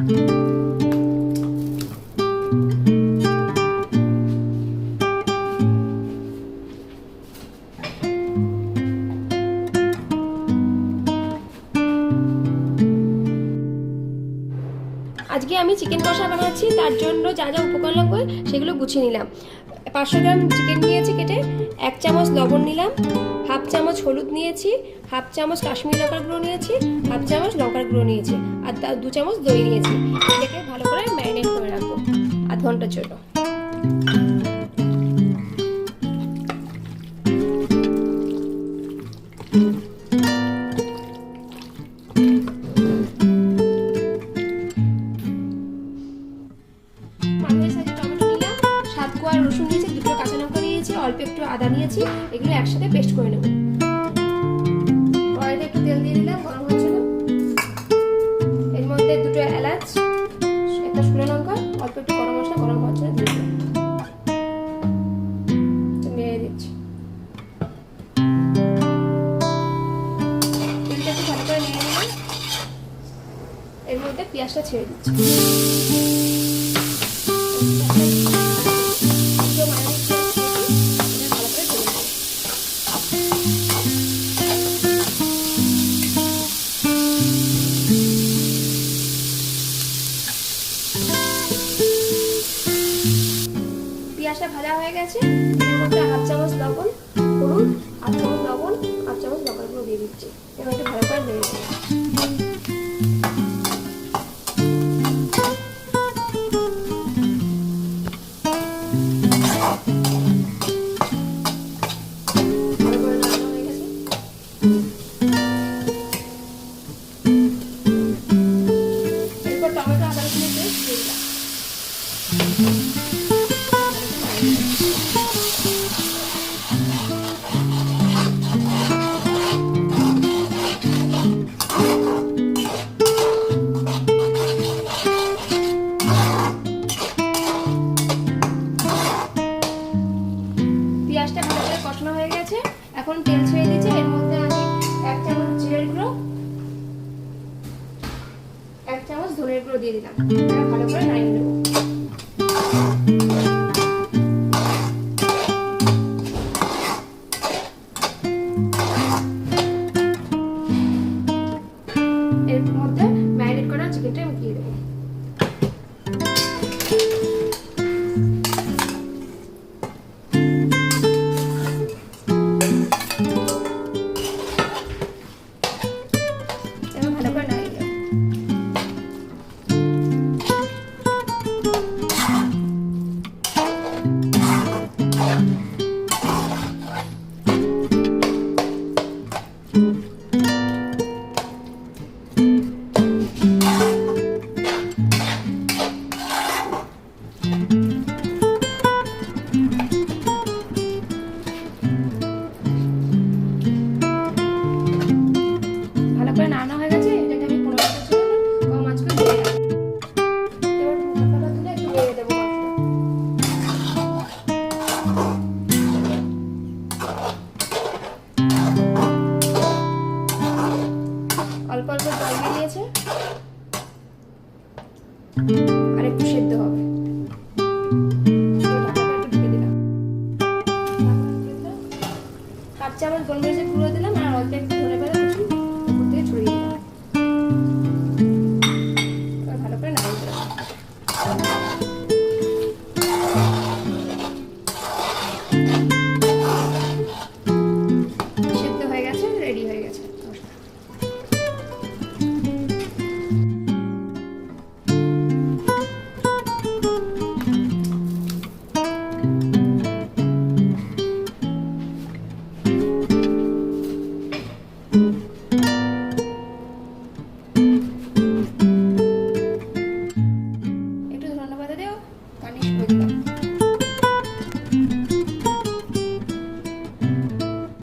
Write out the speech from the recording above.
আজকে আমি চিকেন কষা বানাচ্ছি, তার জন্য যা যা উপকরণ লাগবে সেগুলো গুছিয়ে নিলাম। 500 গ্রাম চিকেন নিয়েছি কেটে, 1 চামচ লবণ নিলাম, হাফ চামচ হলুদ নিয়েছি, হাফ চামচ কাশ্মীরি লঙ্কার গুঁড়ো নিয়েছি, হাফ চামচ লঙ্কার গুঁড়ো নিয়েছি, আর 2 চামচ দই নিয়েছি। এটাকে ভালো করে ম্যারিনেট করে রাখবো আধ ঘন্টার জন্য। রসুন নিয়েছি, 2টো কাঁচা লঙ্কা নিয়েছি, অল্প একটু আদা নিয়েছি, এগুলো একসাথে পেস্ট করে নেব। কড়াইতে একটু তেল দিয়ে দিলাম, গরম হচ্ছিল। এর মধ্যে 2টো এলাচ, একটা শুকনো লঙ্কা, অল্প একটু গরম মশলা, গরম হচ্ছে দিয়ে দিলাম, নেড়ে দিচ্ছি। তেলটা একটু ভালো করে নেড়ে নিলাম। এর মধ্যে পেঁয়াজটা ছেড়ে দিচ্ছি। পেঁয়াজটা ভাজা হয়ে গেছে, এর মধ্যে হাফ চামচ লবণ, হলুদ, হাফ চামচ লবণ, হাফ চামচ লঙ্কার গুঁড়ো দিয়ে দিচ্ছি। এবার একটু ভালো করে নেড়ে দিচ্ছি। এরপর টমেটো আদা রসুনের পেস্ট দিয়ে দিলাম। পেঁয়াজটা ভালো করে কষানো হয়ে গেছে, এখন তেল ছেড়ে দিয়েছে। এর মধ্যে আমি 1 চামচ জিরের গুঁড়ো, 1 চামচ ধনের গুঁড়ো দিয়ে দিলাম। এটা ভালো করে নাড়িয়ে নেব। এর মধ্যে ম্যারিনেট করা চিকেনটা আমি দিয়ে দেবো। ভালো করে নাড়িয়ে দেবো। ভালো করে নাড়ানো হয়ে গেছে, এটাকে আমি 15 মিনিটের জন্য কম আঁচ করে দিয়ে রাখবো। এবার ঢাকাটা তুলে একটু নেড়ে দেবো মাছটা। অল্প অল্প জল বেরিয়েছে, আর একটু সেদ্ধ হবে। ঢাকাটা একটু ঢেকে দিলাম। 1 চামচ গোলমরিচের গুঁড়ো